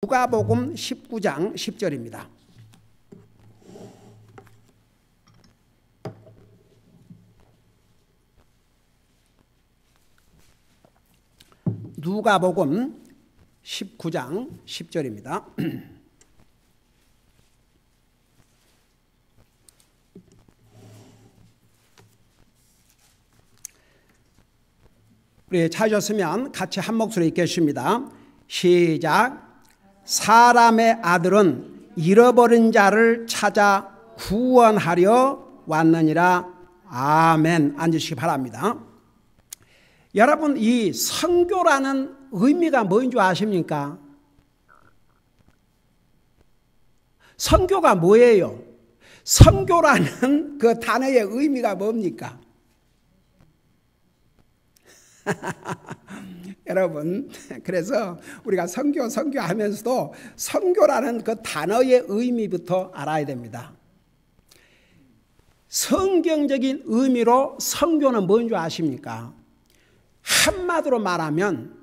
누가복음 19장 10절입니다. 누가복음 19장 10절입니다. 우리 찾으셨으면 같이 한 목소리 읽겠습니다. 시작. 사람의 아들은 잃어버린 자를 찾아 구원하려 왔느니라. 아멘. 앉으시기 바랍니다. 여러분, 이 선교라는 의미가 뭐인 줄 아십니까? 선교가 뭐예요? 선교라는 그 단어의 의미가 뭡니까? 여러분, 그래서 우리가 선교하면서도 선교라는 그 단어의 의미부터 알아야 됩니다. 성경적인 의미로 선교는 뭔 줄 아십니까? 한마디로 말하면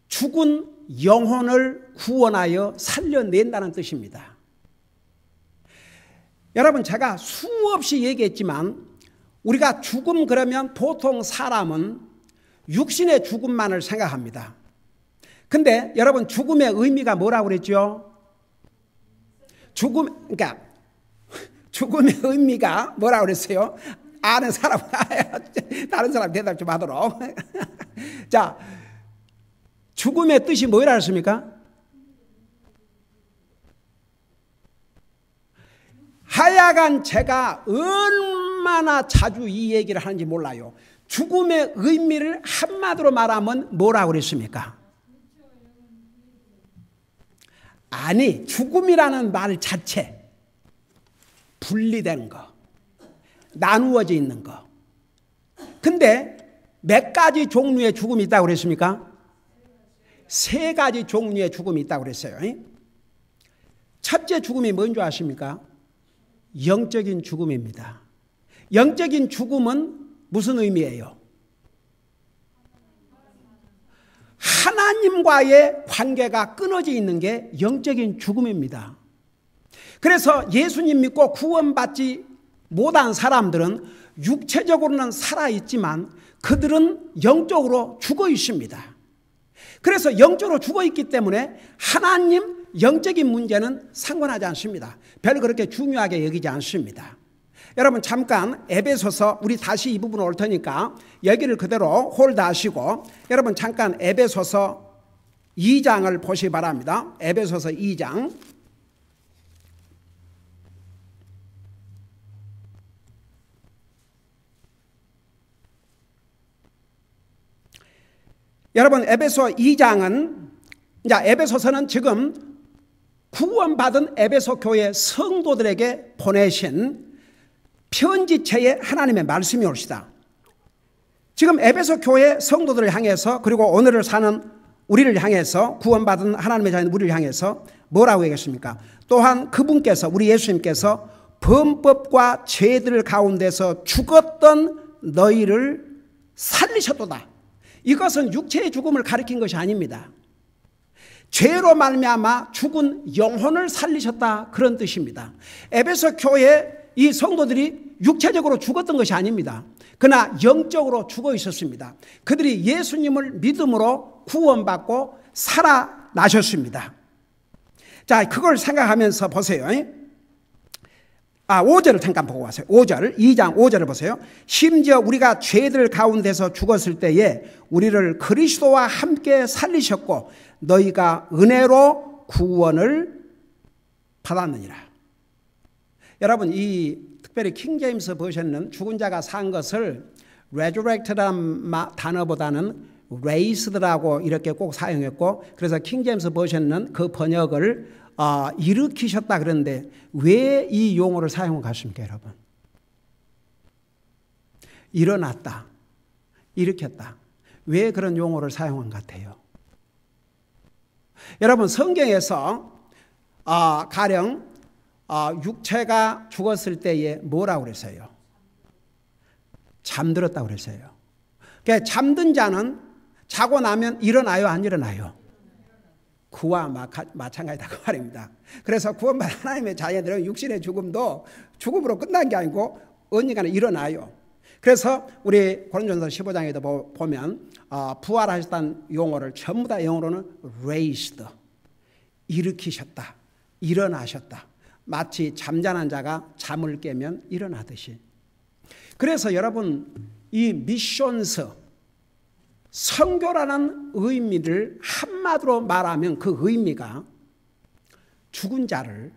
죽은 영혼을 구원하여 살려낸다는 뜻입니다. 여러분, 제가 수없이 얘기했지만 우리가 죽음 그러면 보통 사람은 육신의 죽음만을 생각합니다. 근데 여러분, 죽음의 의미가 뭐라고 그랬죠? 그러니까 죽음의 의미가 뭐라고 그랬어요? 아는 사람, 다른 사람 대답 좀 하도록. 자, 죽음의 뜻이 뭐라 했습니까? 하여간 제가 얼마나 자주 이 얘기를 하는지 몰라요. 죽음의 의미를 한마디로 말하면 뭐라고 그랬습니까? 아니, 죽음이라는 말 자체, 분리된 거, 나누어져 있는 거. 근데 몇 가지 종류의 죽음이 있다고 그랬습니까? 세 가지 종류의 죽음이 있다고 그랬어요. 첫째 죽음이 뭔지 아십니까? 영적인 죽음입니다. 영적인 죽음은 무슨 의미예요? 하나님과의 관계가 끊어져 있는 게 영적인 죽음입니다. 그래서 예수님 믿고 구원받지 못한 사람들은 육체적으로는 살아있지만 그들은 영적으로 죽어 있습니다. 그래서 영적으로 죽어 있기 때문에 하나님 영적인 문제는 상관하지 않습니다. 별로 그렇게 중요하게 여기지 않습니다. 여러분, 잠깐 에베소서, 우리 다시 이 부분 올 테니까 여기를 그대로 홀드하시고 여러분 잠깐 에베소서 2장을 보시기 바랍니다. 에베소서 2장. 여러분, 에베소 2장은, 에베소서는 지금 구원받은 에베소 교회 성도들에게 보내신 편지체의 하나님의 말씀이 옳시다. 지금 에베소 교회 성도들을 향해서, 그리고 오늘을 사는 우리를 향해서, 구원받은 하나님의 자녀 우리를 향해서 뭐라고 얘기했습니까? 또한 그분께서, 우리 예수님께서 범법과 죄들 가운데서 죽었던 너희를 살리셨도다. 이것은 육체의 죽음을 가리킨 것이 아닙니다. 죄로 말미암아 죽은 영혼을 살리셨다, 그런 뜻입니다. 에베소 교회 이 성도들이 육체적으로 죽었던 것이 아닙니다. 그러나 영적으로 죽어 있었습니다. 그들이 예수님을 믿음으로 구원받고 살아나셨습니다. 자, 그걸 생각하면서 보세요. 5절을 잠깐 보고 와세요. 5절, 2장 5절을 보세요. 심지어 우리가 죄들 가운데서 죽었을 때에 우리를 그리스도와 함께 살리셨고 너희가 은혜로 구원을 받았느니라. 여러분, 이 특별히 킹제임스 버전은 죽은 자가 산 것을 resurrected라는 단어보다는 raised라고 이렇게 꼭 사용했고, 그래서 킹제임스 버전은 그 번역을 일으키셨다 그러는데 왜 이 용어를 사용한 것 같습니까, 여러분? 일어났다, 일으켰다. 왜 그런 용어를 사용한 것 같아요? 여러분, 성경에서 가령 육체가 죽었을 때에 뭐라고 그랬어요? 잠들었다고 그랬어요. 그러니까 잠든 자는 자고 나면 일어나요, 안 일어나요? 그와 마찬가지다 그 말입니다. 그래서 구원받은 하나님의 자녀들은 육신의 죽음도 죽음으로 끝난 게 아니고 언젠가는 일어나요. 그래서 우리 고린도전서 15장에도 보면 부활하셨다는 용어를 전부 다 영어로는 raised, 일으키셨다, 일어나셨다. 마치 잠자는 자가 잠을 깨면 일어나듯이. 그래서 여러분 이 미션스, 선교라는 의미를 한마디로 말하면 그 의미가 죽은 자를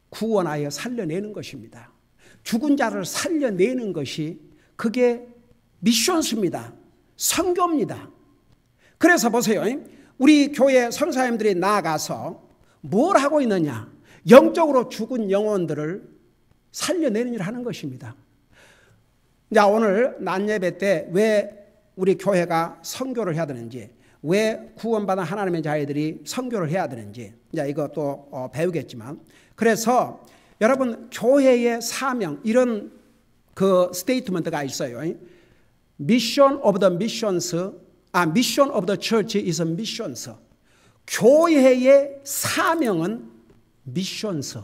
구원하여 살려내는 것입니다. 죽은 자를 살려내는 것이 그게 미션스입니다. 선교입니다. 그래서 보세요. 우리 교회 선사님들이 나아가서 뭘 하고 있느냐? 영적으로 죽은 영혼들을 살려내는 일을 하는 것입니다. 자, 오늘 낮 예배 때 왜 우리 교회가 선교를 해야 되는지, 왜 구원받은 하나님의 자녀들이 선교를 해야 되는지, 이제 이것도 배우겠지만, 그래서 여러분 교회의 사명 이런 그 스테이트먼트가 있어요. Mission of the missions, Mission of the church is a missions. 교회의 사명은 missions,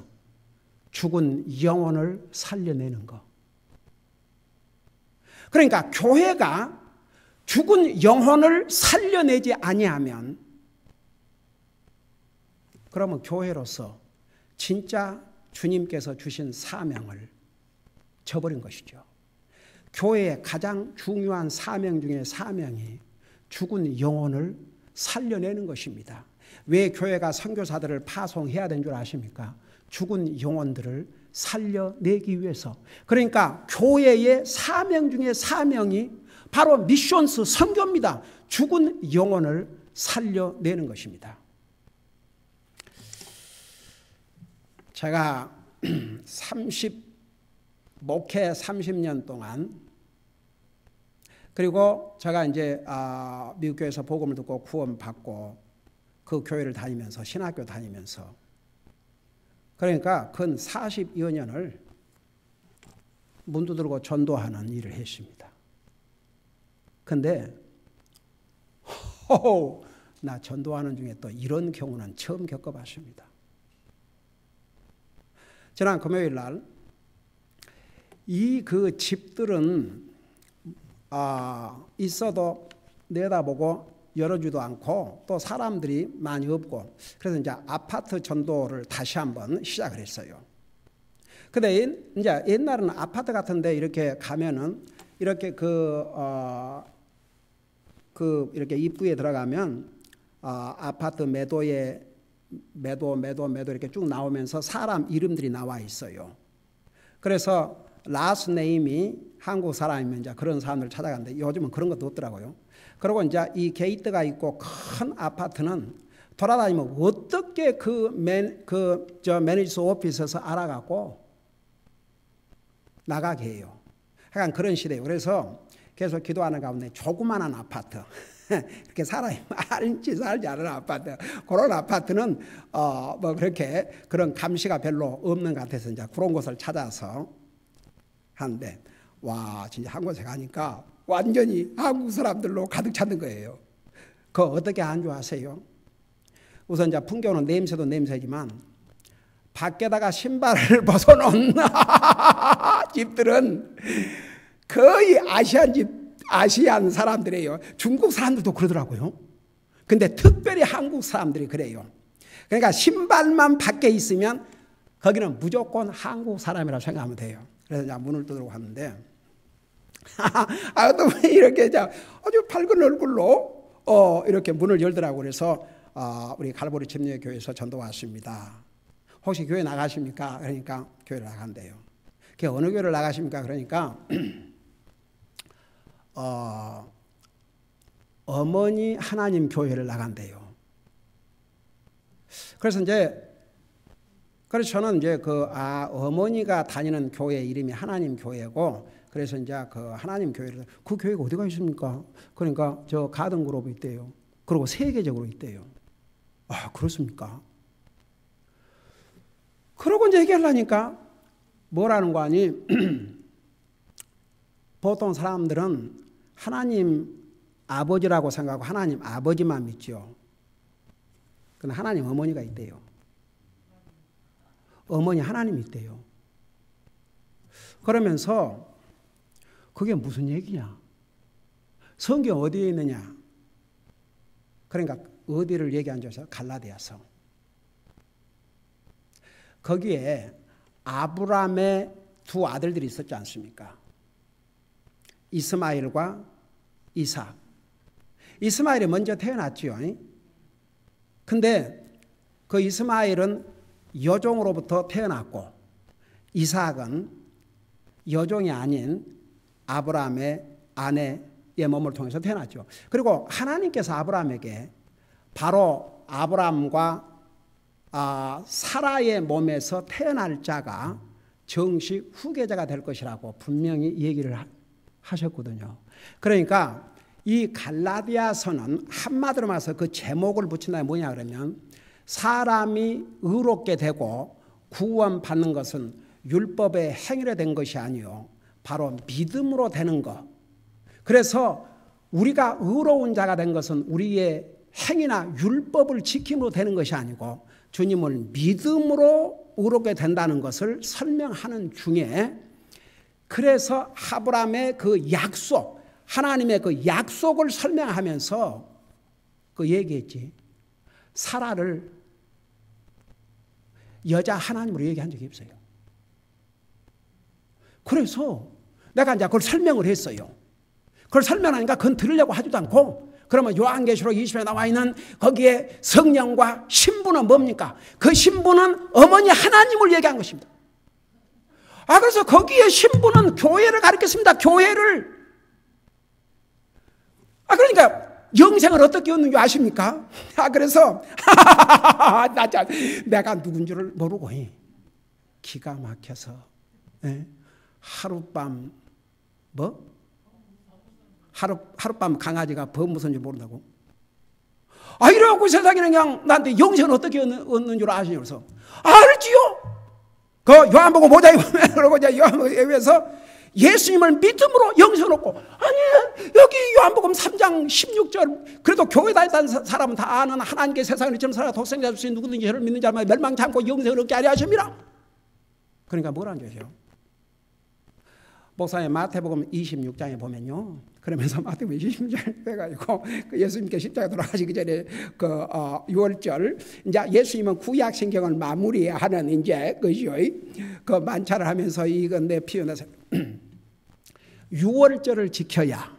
죽은 영혼을 살려내는 것. 그러니까 교회가 죽은 영혼을 살려내지 아니하면 그러면 교회로서 진짜 주님께서 주신 사명을 저버린 것이죠. 교회의 가장 중요한 사명 중에 사명이 죽은 영혼을 살려내는 것입니다. 왜 교회가 선교사들을 파송해야 되는 줄 아십니까? 죽은 영혼들을 살려내기 위해서. 그러니까 교회의 사명 중에 사명이 바로 미션스 선교입니다. 죽은 영혼을 살려내는 것입니다. 제가 목회 30년 동안, 그리고 제가 이제 미국 교회에서 복음을 듣고 구원받고 그 교회를 다니면서 신학교 다니면서 그러니까 근 40여 년을 문 두드리고 전도하는 일을 했습니다. 근데 나 전도하는 중에 또 이런 경우는 처음 겪어봤습니다. 지난 금요일 날 이 그 집들은 있어도 내다보고 열어주도 않고 또 사람들이 많이 없고 그래서 이제 아파트 전도를 다시 한번 시작을 했어요. 근데 이제 옛날에는 아파트 같은데 이렇게 가면은 이렇게 이렇게 입구에 들어가면 아파트 매도 이렇게 쭉 나오면서 사람 이름들이 나와 있어요. 그래서 라스트 네임이 한국 사람이면 이제 그런 사람들 찾아가는데 요즘은 그런 것도 없더라고요. 그리고 이제 이 게이트가 있고 큰 아파트는 돌아다니면 어떻게 매니저 오피스에서 알아갖고 나가게 해요. 약간 그런 시대예요. 그래서 계속 기도하는 가운데 조그마한 아파트, 이렇게 사람이 많이 살지 않은 아파트, 그런 아파트는 뭐 그렇게 그런 감시가 별로 없는 것 같아서 이제 그런 곳을 찾아서 하는데, 와 진짜 한 곳에 가니까 완전히 한국 사람들로 가득 찼는 거예요. 그거 어떻게 한 줄 아세요? 우선 이제 풍경은 냄새도 냄새지만 밖에다가 신발을 벗어놓은 집들은 거의 아시안 사람들이에요. 중국 사람들도 그러더라고요. 근데 특별히 한국 사람들이 그래요. 그러니까 신발만 밖에 있으면 거기는 무조건 한국 사람이라고 생각하면 돼요. 그래서 이제 문을 두드리고 갔는데 또 이렇게 아주 밝은 얼굴로 이렇게 문을 열더라고. 그래서 우리 갈보리 침례교회에서 전도 왔습니다. 혹시 교회 나가십니까? 그러니까 교회를 나간대요. 그게 어느 교회를 나가십니까? 그러니까 어머니 하나님 교회를 나간대요. 그래서 저는 이제 어머니가 다니는 교회 이름이 하나님 교회고, 그래서 이제 그 하나님 교회를, 그 교회가 어디가 있습니까? 그러니까 저 가든 그룹이 있대요. 그리고 세계적으로 있대요. 아, 그렇습니까? 그러고 이제 얘기하려니까 뭐라는 거 아니? 보통 사람들은 하나님 아버지라고 생각하고 하나님 아버지만 믿죠. 근데 하나님 어머니가 있대요. 어머니 하나님이 있대요. 그러면서 그게 무슨 얘기냐? 성경 어디에 있느냐? 그러니까 어디를 얘기한 줄서 갈라디아서. 거기에 아브라함의 두 아들들이 있었지 않습니까? 이스마엘과 이삭. 이스마엘이 먼저 태어났지요. 근데 그 이스마엘은 여종으로부터 태어났고 이삭은 여종이 아닌 아브라함의 아내의 몸을 통해서 태어났죠. 그리고 하나님께서 아브라함에게 바로 아브라함과 사라의 몸에서 태어날 자가 정식 후계자가 될 것이라고 분명히 얘기를 하셨거든요. 그러니까 이 갈라디아서는 한마디로 말해서 그 제목을 붙인다면 뭐냐 그러면 사람이 의롭게 되고 구원받는 것은 율법의 행위로 된 것이 아니요 바로 믿음으로 되는 것. 그래서 우리가 의로운 자가 된 것은 우리의 행위나 율법을 지킴으로 되는 것이 아니고 주님을 믿음으로 의롭게 된다는 것을 설명하는 중에 그래서 아브라함의 그 약속, 하나님의 그 약속을 설명하면서 그 얘기했지. 사라를 여자 하나님으로 얘기한 적이 없어요. 그래서 내가 이제 그걸 설명을 했어요. 그걸 설명하니까 그건 들으려고 하지도 않고 그러면 요한계시록 20에 나와 있는 거기에 성령과 신부는 뭡니까? 그 신부는 어머니 하나님을 얘기한 것입니다. 그래서 거기에 신부는 교회를 가리켰습니다. 교회를. 그러니까 영생을 어떻게 얻는 줄 아십니까? 그래서 내가 누군 줄을 모르고 기가 막혀서 하룻밤 하룻밤 강아지가 법 무슨 줄 모른다고? 이래갖고 세상에는 그냥 나한테 영생을 어떻게 얻는 줄 아시냐고 그래서 알지요. 그 요한복음 5장에 그러고 이제 요한복음에서 예수님을 믿음으로 영생을 얻고 여기 요한복음 3장 16절 그래도 교회 다니는 사람은 다 아는 하나님께 세상을 이처럼 살아 독생자 주신 누구든지 저를 믿는 자마다 멸망치 않고 영생을 얻게 하려 하십니다. 그러니까 뭐라는 거죠? 목사님 마태복음 26장에 보면요. 그러면서 마태복음 26장 해가지고 예수님께 십자가 돌아가시기 전에 그 6월절 이제 예수님은 구약 성경을 마무리하는 이제 그죠. 그 만찬을 하면서 이건 내 피어나서 6월절을 지켜야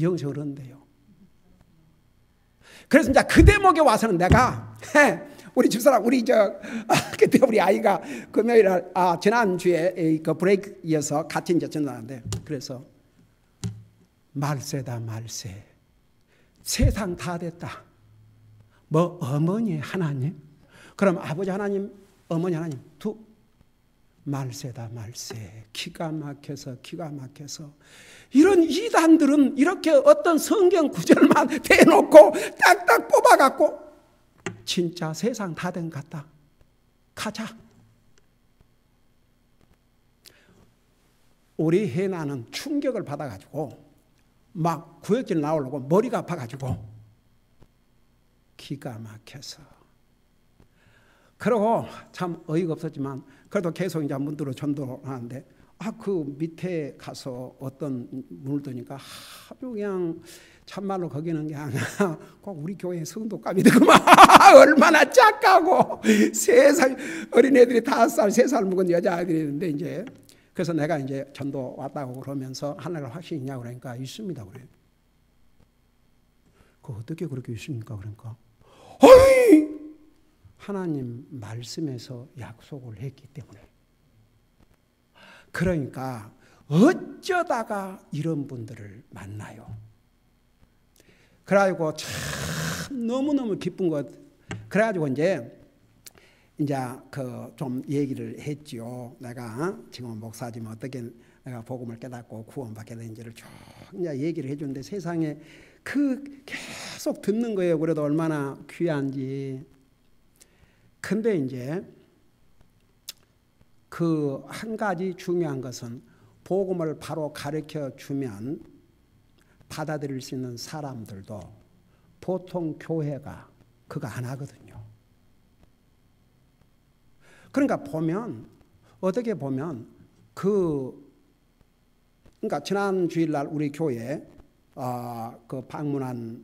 영생을 얻는데요. 그래서 이제 그 대목에 와서는 내가 우리 집사람 그때 우리 아이가 금요일 지난주에 그 브레이크에서 같이 이제 전화하는데 그래서 말세다 말세 세상 다 됐다. 뭐 어머니 하나님 그럼 아버지 하나님 어머니 하나님 말세다 말세 기가 막혀서 이런 이단들은 이렇게 어떤 성경 구절만 대놓고 딱딱 뽑아갖고 진짜 세상 다 된 것 같다. 가자. 우리 해나는 충격을 받아가지고 막 구역질 나오려고 머리가 아파가지고 기가 막혀서 그러고 참 어이가 없었지만 그래도 계속 이제 문들어 전도하는데 그 밑에 가서 어떤 문을 두니까 아주 그냥 참말로 거기는 그냥 꼭 우리 교회 성도감이 되구만. 얼마나 착하고 세살 어린애들이 5살 3살 먹은 여자아이들이 있는데 이제 그래서 내가 이제 전도 왔다고 그러면서 하나가 확실히 있냐고 그러니까 있습니다 그래요. 그 어떻게 그렇게 있습니까 그러니까 하나님 말씀에서 약속을 했기 때문에 그러니까 어쩌다가 이런 분들을 만나요. 그래가지고 참 너무너무 기쁜 것. 그래가지고 이제 그 좀 얘기를 했지요. 내가 지금 목사지만 어떻게 내가 복음을 깨닫고 구원받게 된지를 쭉 이제 얘기를 해주는데 세상에 그 계속 듣는 거예요. 그래도 얼마나 귀한지. 근데 이제 그 한 가지 중요한 것은 복음을 바로 가르쳐 주면 받아들일 수 있는 사람들도 보통 교회가 그거 안 하거든요. 그러니까 보면 어떻게 보면 그러니까 지난 주일날 우리 교회 그 방문한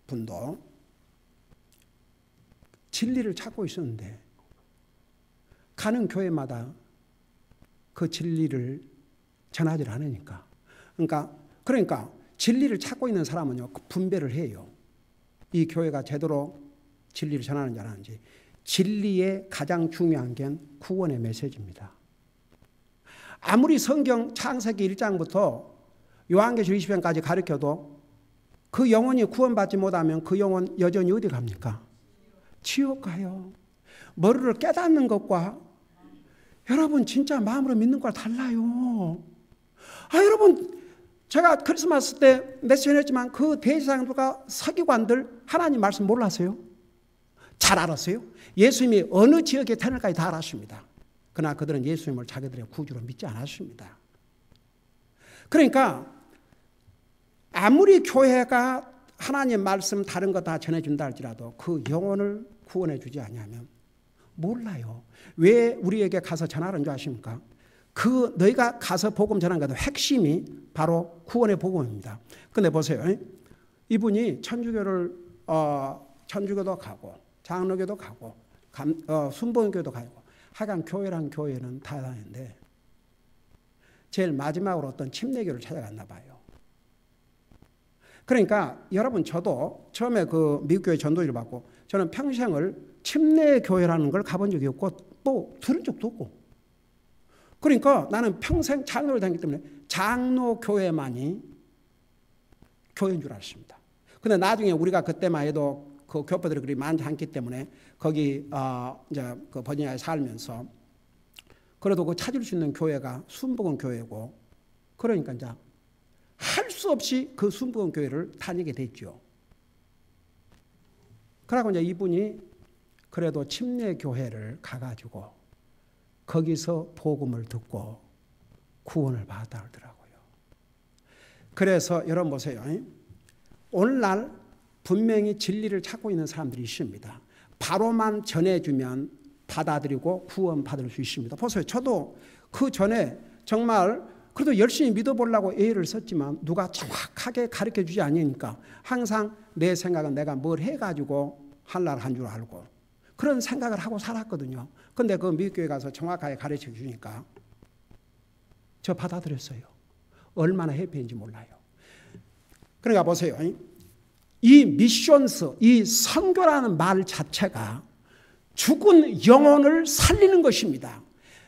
분도 진리를 찾고 있었는데 가는 교회마다 그 진리를 전하지 않으니까 그러니까 진리를 찾고 있는 사람은요 분별을 해요. 이 교회가 제대로 진리를 전하는지 안 하는지. 진리의 가장 중요한 게 구원의 메시지입니다. 아무리 성경 창세기 1장부터 요한계시록 20장까지 가르쳐도 그 영혼이 구원받지 못하면 그 영혼 여전히 어디 갑니까? 지옥 가요. 머리를 깨닫는 것과 여러분 진짜 마음으로 믿는 거랑 달라요. 여러분 제가 크리스마스 때 메시지 했지만 그 대제사장들과 서기관들 하나님 말씀 몰랐어요? 잘 알았어요? 예수님이 어느 지역에 태어날까지 다 알았습니다. 그러나 그들은 예수님을 자기들의 구주로 믿지 않았습니다. 그러니까 아무리 교회가 하나님 말씀 다른 거 다 전해준다 할지라도 그 영혼을 구원해 주지 않냐면 몰라요. 왜 우리에게 가서 전하는 줄 아십니까? 그 너희가 가서 복음 전하는 것도 핵심이 바로 구원의 복음입니다. 근데 보세요. 이분이 천주교도 가고 장로교도 가고 순복음교도 가고 하여간 교회란 교회는 다 다니는데 제일 마지막으로 어떤 침례교를 찾아갔나 봐요. 그러니까 여러분 저도 처음에 그 미국 교회 전도지를 받고 저는 평생을 침례교회라는 걸 가본 적이 없고 또 들은 적도 없고 그러니까 나는 평생 장로를 다녔기 때문에 장로교회만이 교회인 줄 알았습니다. 근데 나중에 우리가 그때만 해도 그 교포들이 그리 많지 않기 때문에 거기 이제 그 버지니아에 살면서 그래도 그 찾을 수 있는 교회가 순복음 교회고 그러니까 이제 할 수 없이 그 순복음 교회를 다니게 됐죠. 그러고 이제 이분이 그래도 침례 교회를 가가지고 거기서 복음을 듣고 구원을 받았다 하더라고요. 그래서 여러분 보세요. 오늘날 분명히 진리를 찾고 있는 사람들이 있습니다. 바로만 전해주면 받아들이고 구원받을 수 있습니다. 보세요. 저도 그 전에 정말 그래도 열심히 믿어보려고 애를 썼지만 누가 정확하게 가르쳐주지 않으니까 항상 내 생각은 내가 뭘 해가지고 하려고 한 줄 알고 그런 생각을 하고 살았거든요. 근데 그 미국교회 가서 정확하게 가르쳐주니까 저 받아들였어요. 얼마나 해피한지 몰라요. 그러니까 보세요. 이 미션스, 이 선교라는 말 자체가 죽은 영혼을 살리는 것입니다.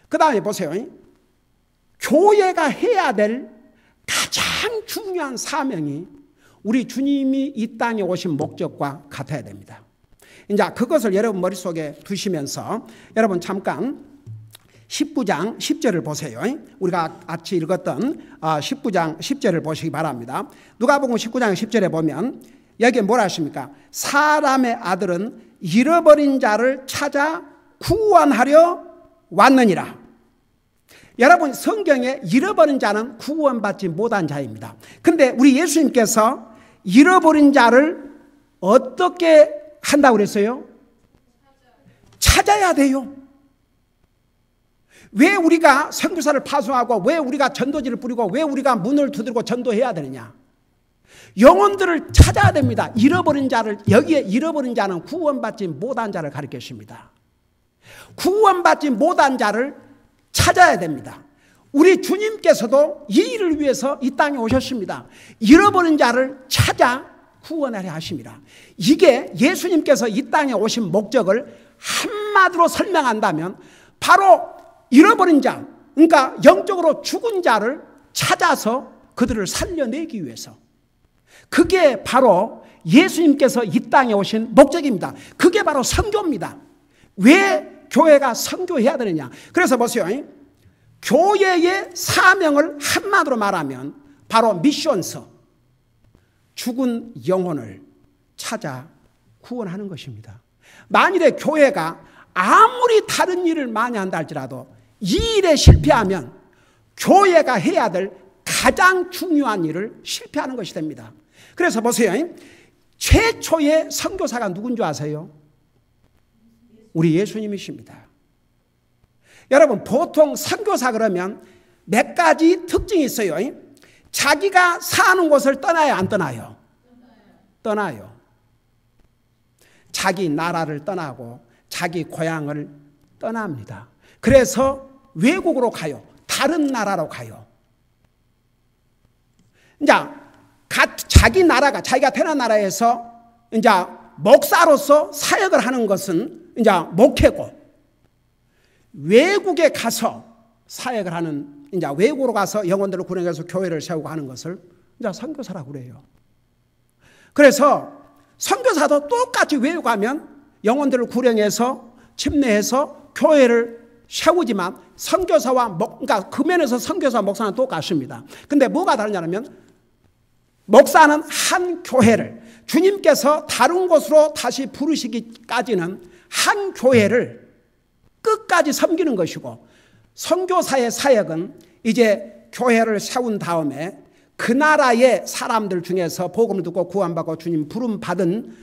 그 다음에 보세요. 교회가 해야 될 가장 중요한 사명이 우리 주님이 이 땅에 오신 목적과 같아야 됩니다. 이제 그것을 여러분 머릿속에 두시면서 여러분 잠깐 19장 10절을 보세요. 우리가 같이 읽었던 19장 10절을 보시기 바랍니다. 누가복음 19장 10절에 보면 여기에 뭐라 하십니까? 사람의 아들은 잃어버린 자를 찾아 구원하려 왔느니라. 여러분 성경에 잃어버린 자는 구원받지 못한 자입니다. 근데 우리 예수님께서 잃어버린 자를 어떻게 한다고 그랬어요? 찾아야 돼요. 왜 우리가 선교사를 파송하고 왜 우리가 전도지를 뿌리고 왜 우리가 문을 두드리고 전도해야 되느냐? 영혼들을 찾아야 됩니다. 잃어버린 자를, 여기에 잃어버린 자는 구원받지 못한 자를 가리켰습니다. 구원받지 못한 자를 찾아야 됩니다. 우리 주님께서도 이 일을 위해서 이 땅에 오셨습니다. 잃어버린 자를 찾아 구원하려 하십니다. 이게 예수님께서 이 땅에 오신 목적을 한마디로 설명한다면 바로 잃어버린 자, 그러니까 영적으로 죽은 자를 찾아서 그들을 살려내기 위해서. 그게 바로 예수님께서 이 땅에 오신 목적입니다. 그게 바로 선교입니다. 왜 교회가 선교해야 되느냐? 그래서 보세요. 교회의 사명을 한마디로 말하면 바로 미션스, 죽은 영혼을 찾아 구원하는 것입니다. 만일에 교회가 아무리 다른 일을 많이 한다 할지라도 이 일에 실패하면 교회가 해야 될 가장 중요한 일을 실패하는 것이 됩니다. 그래서 보세요. 최초의 선교사가 누군 줄 아세요? 우리 예수님이십니다. 여러분, 보통 선교사 그러면 몇 가지 특징이 있어요. 자기가 사는 곳을 떠나요, 안 떠나요? 떠나요. 자기 나라를 떠나고 자기 고향을 떠납니다. 그래서 외국으로 가요. 다른 나라로 가요. 이제 자기 나라가, 자기가 태어난 나라에서 이제 목사로서 사역을 하는 것은 이제 목회고, 외국에 가서 사역을 하는, 이제 외국으로 가서 영혼들을 구원해서 교회를 세우고 하는 것을 이제 선교사라고 그래요. 그래서 선교사도 똑같이 외국 가면 영혼들을 구원해서 침례해서 교회를 세우지만 선교사와 그러니까 그 면에서 선교사와 목사는 똑같습니다. 근데 뭐가 다르냐면 목사는 한 교회를 주님께서 다른 곳으로 다시 부르시기까지는 한 교회를 끝까지 섬기는 것이고, 선교사의 사역은 이제 교회를 세운 다음에 그 나라의 사람들 중에서 복음을 듣고 구원받고 주님 부름 받은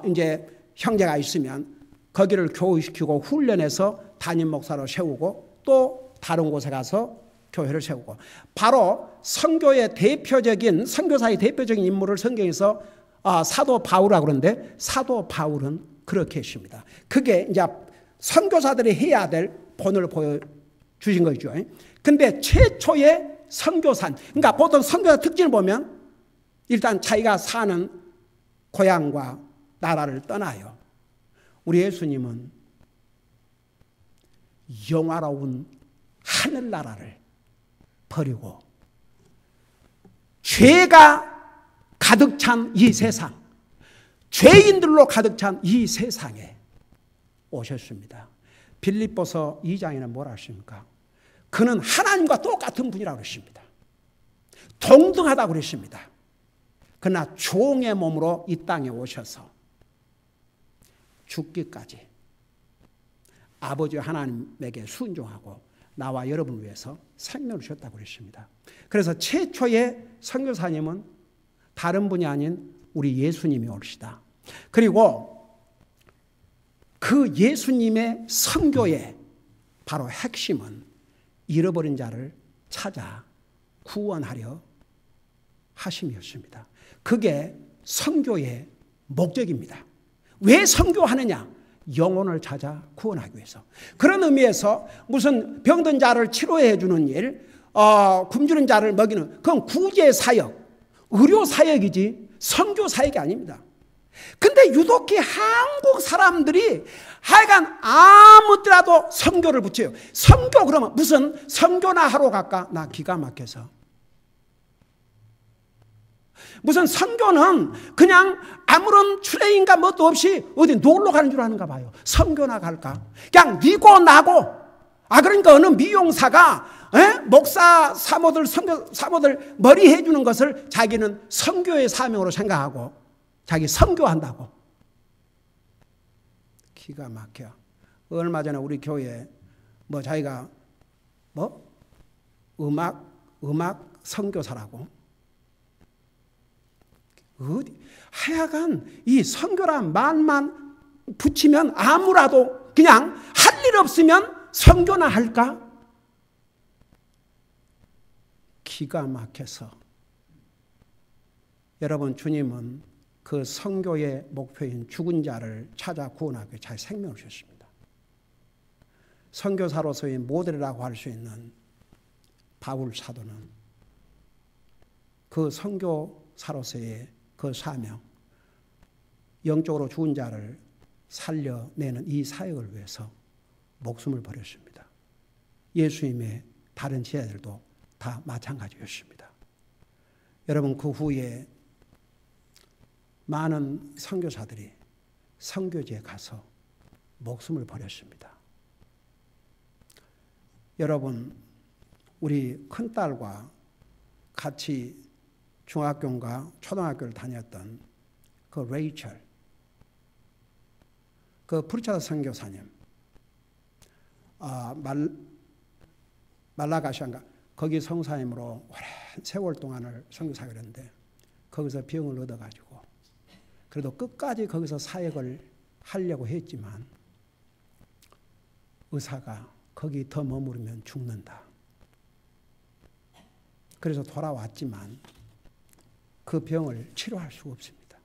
이제 형제가 있으면 거기를 교육시키고 훈련해서 담임 목사로 세우고 또 다른 곳에 가서 교회를 세우고, 바로 선교의 대표적인, 선교사의 대표적인 인물을 성경에서 사도 바울이라고 그러는데, 사도 바울은 그렇게 했습니다. 그게 이제 선교사들이 해야 될 본을 보여주신 거죠. 근데 최초의 선교사, 그러니까 보통 선교사 특징을 보면 일단 자기가 사는 고향과 나라를 떠나요. 우리 예수님은 영화로운 하늘나라를 버리고 죄가 가득 찬 이 세상, 죄인들로 가득 찬 이 세상에 오셨습니다. 빌립보서 2장에는 뭐라 하십니까? 그는 하나님과 똑같은 분이라고 그랬습니다. 동등하다고 그랬습니다. 그러나 종의 몸으로 이 땅에 오셔서 죽기까지 아버지 하나님에게 순종하고 나와 여러분을 위해서 생명을 주셨다고 그랬습니다. 그래서 최초의 선교사님은 다른 분이 아닌 우리 예수님이 올시다. 그리고 그 예수님의 선교의 바로 핵심은 잃어버린 자를 찾아 구원하려 하심이었습니다. 그게 선교의 목적입니다. 왜 선교하느냐? 영혼을 찾아 구원하기 위해서. 그런 의미에서 무슨 병든 자를 치료해 주는 일, 굶주린 자를 먹이는, 그건 구제 사역, 의료 사역이지 선교 사역이 아닙니다. 근데 유독히 한국 사람들이 하여간 아무데라도 선교를 붙여요. 선교 그러면 무슨 선교나 하러 갈까? 나 기가 막혀서. 무슨 선교는 그냥 아무런 트레인과 뭣도 없이 어디 놀러 가는 줄 아는가 봐요. 선교나 갈까? 그냥 니고 나고, 그러니까 어느 미용사가 목사 사모들, 선교 사모들 머리 해주는 것을 자기는 선교의 사명으로 생각하고 자기 선교한다고. 기가 막혀. 얼마 전에 우리 교회에 자기가 음악 선교사라고. 하여간 이 선교란 말만 붙이면 아무라도 그냥 할 일 없으면 선교나 할까? 기가 막혀서. 여러분, 주님은 그 선교의 목표인 죽은 자를 찾아 구원하기 위해 자기 생명을 주셨습니다. 선교사로서의 모델이라고 할 수 있는 바울 사도는 그 선교사로서의 그 사명, 영적으로 죽은 자를 살려내는 이 사역을 위해서 목숨을 버렸습니다. 예수님의 다른 제자들도 다 마찬가지였습니다. 여러분, 그 후에 많은 선교사들이 선교지에 가서 목숨을 버렸습니다. 여러분, 우리 큰딸과 같이 중학교인가 초등학교를 다녔던 그 레이첼, 그 프리차드 선교사님, 말라가시안가 거기 성사님으로 오랜 세월 동안을 선교사를 했는데 거기서 병을 얻어가지고 그래도 끝까지 거기서 사역을 하려고 했지만 의사가 거기 더 머무르면 죽는다. 그래서 돌아왔지만 그 병을 치료할 수가 없습니다.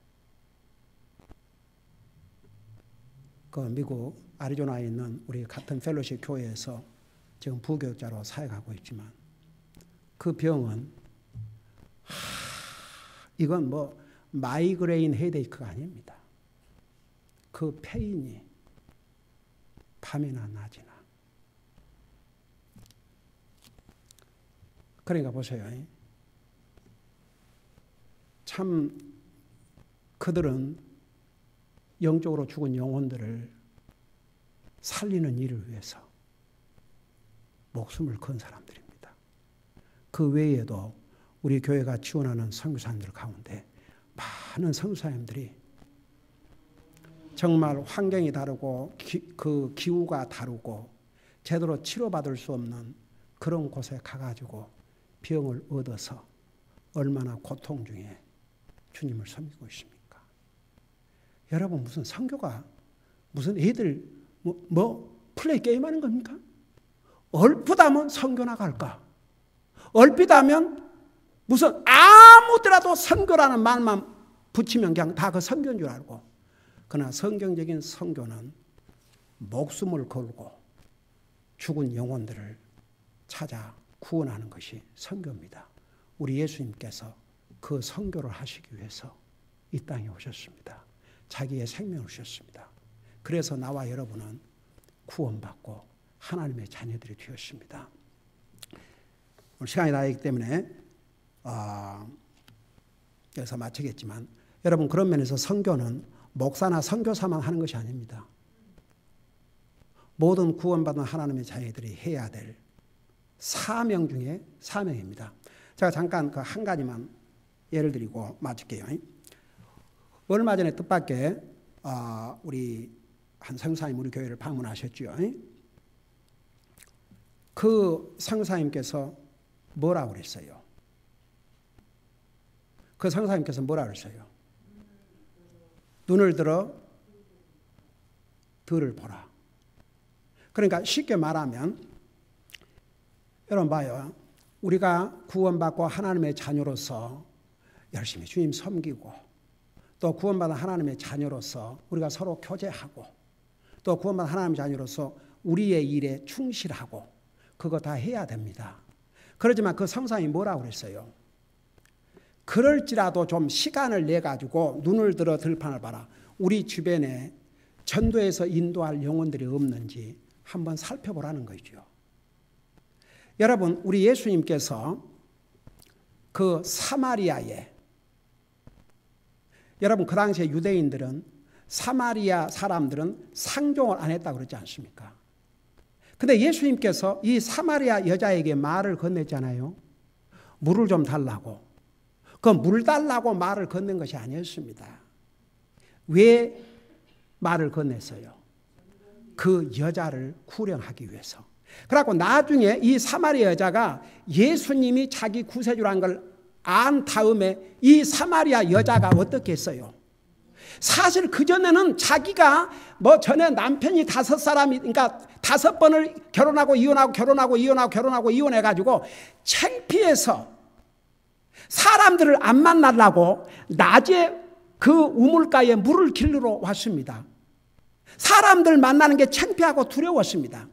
그 미국 애리조나에 있는 우리 같은 펠로십 교회에서 지금 부교육자로 사역하고 있지만 그 병은 이건 뭐 마이그레인 헤데이크가 아닙니다. 그 페인이 밤이나 낮이나. 그러니까 보세요. 참 그들은 영적으로 죽은 영혼들을 살리는 일을 위해서 목숨을 건 사람들입니다. 그 외에도 우리 교회가 지원하는 선교사님들 가운데 많은 선교사님들이 정말 환경이 다르고 그 기후가 다르고 제대로 치료받을 수 없는 그런 곳에 가가지고 병을 얻어서 얼마나 고통 중에 주님을 섬기고 있습니까? 여러분 무슨 선교가 무슨 애들 플레이 게임하는 겁니까? 얼핏하면 선교 나갈까? 얼핏하면 무슨 아무더라도 선교라는 말만 붙이면 그냥 다 그 선교인 줄 알고. 그러나 성경적인 선교는 목숨을 걸고 죽은 영혼들을 찾아 구원하는 것이 선교입니다. 우리 예수님께서 그 선교를 하시기 위해서 이 땅에 오셨습니다. 자기의 생명을 주셨습니다. 그래서 나와 여러분은 구원받고 하나님의 자녀들이 되었습니다. 오늘 시간이 나이기 때문에 여기서 마치겠지만 여러분 그런 면에서 선교는 목사나 선교사만 하는 것이 아닙니다. 모든 구원받은 하나님의 자녀들이 해야 될 사명 중에 사명입니다. 제가 잠깐 그 한 가지만 예를 드리고 마칠게요. 얼마 전에 뜻밖의 우리 한 선교사님 우리 교회를 방문하셨죠. 그 선교사님께서 뭐라고 그랬어요? 그 선교사님께서 뭐라고 그랬어요? 눈을 들어 들을 보라. 그러니까 쉽게 말하면 여러분 봐요. 우리가 구원받고 하나님의 자녀로서 열심히 주님 섬기고 또 구원받은 하나님의 자녀로서 우리가 서로 교제하고 또 구원받은 하나님의 자녀로서 우리의 일에 충실하고 그거 다 해야 됩니다. 그렇지만 그 성사님이 뭐라고 그랬어요? 그럴지라도 좀 시간을 내가지고 눈을 들어 들판을 봐라. 우리 주변에 전도해서 인도할 영혼들이 없는지 한번 살펴보라는 거죠. 여러분 우리 예수님께서 그 사마리아에 여러분 그 당시에 유대인들은 사마리아 사람들은 상종을 안 했다고 그러지 않습니까? 근데 예수님께서 이 사마리아 여자에게 말을 건넸잖아요. 물을 좀 달라고. 그 물 달라고 말을 건넨 것이 아니었습니다. 왜 말을 건넸어요? 그 여자를 구령하기 위해서. 그래갖고 나중에 이 사마리아 여자가 예수님이 자기 구세주라는 걸 안 다음에 이 사마리아 여자가 어떻게 했어요? 사실 그전에는 자기가 뭐 전에 남편이 5사람이 그러니까 5번을 결혼하고 이혼해가지고 창피해서 사람들을 안 만나려고 낮에 그 우물가에 물을 길러 왔습니다. 사람들 만나는 게 창피하고 두려웠습니다.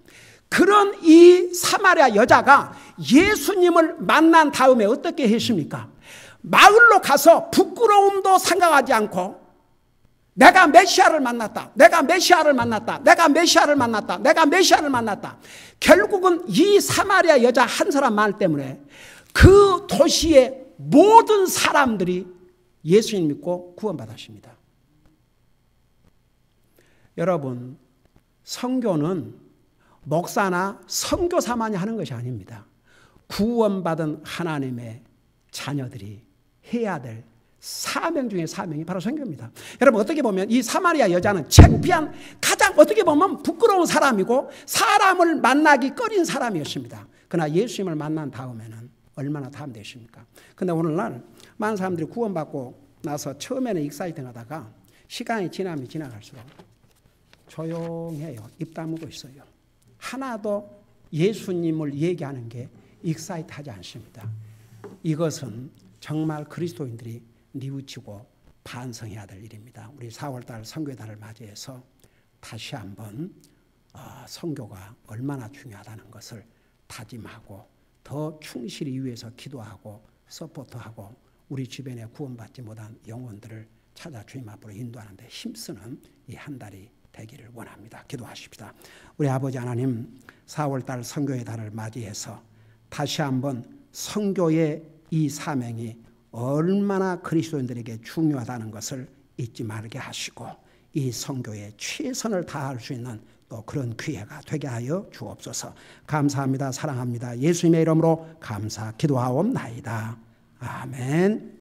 그런 이 사마리아 여자가 예수님을 만난 다음에 어떻게 했습니까? 마을로 가서 부끄러움도 생각하지 않고 내가 메시아를 만났다. 결국은 이 사마리아 여자 한 사람 말 때문에 그 도시의 모든 사람들이 예수님 믿고 구원받았습니다. 여러분, 선교는 목사나 선교사만이 하는 것이 아닙니다. 구원받은 하나님의 자녀들이 해야 될 사명 중에 사명이 바로 선교입니다. 여러분 어떻게 보면 이 사마리아 여자는 창피한 가장 어떻게 보면 부끄러운 사람이고 사람을 만나기 꺼린 사람이었습니다. 그러나 예수님을 만난 다음에는 얼마나 담대했습니까? 근데 오늘날 많은 사람들이 구원받고 나서 처음에는 익사이팅하다가 시간이 지나면 지나갈수록 조용해요. 입 다물고 있어요. 하나도 예수님을 얘기하는 게 익사이트하지 않습니다. 이것은 정말 그리스도인들이 뉘우치고 반성해야 될 일입니다. 우리 4월달 선교달을 맞이해서 다시 한번 선교가 얼마나 중요하다는 것을 다짐하고 더 충실히 위해서 기도하고 서포트하고 우리 주변에 구원받지 못한 영혼들을 찾아 주님 앞으로 인도하는 데 힘쓰는 이 한 달이 되기를 원합니다. 기도하십시다. 우리 아버지 하나님, 4월달 선교의 달을 맞이해서 다시 한번 선교의 이 사명이 얼마나 그리스도인들에게 중요하다는 것을 잊지 말게 하시고 이 선교에 최선을 다할 수 있는 또 그런 기회가 되게 하여 주옵소서. 감사합니다. 사랑합니다. 예수님의 이름으로 감사 기도하옵나이다. 아멘.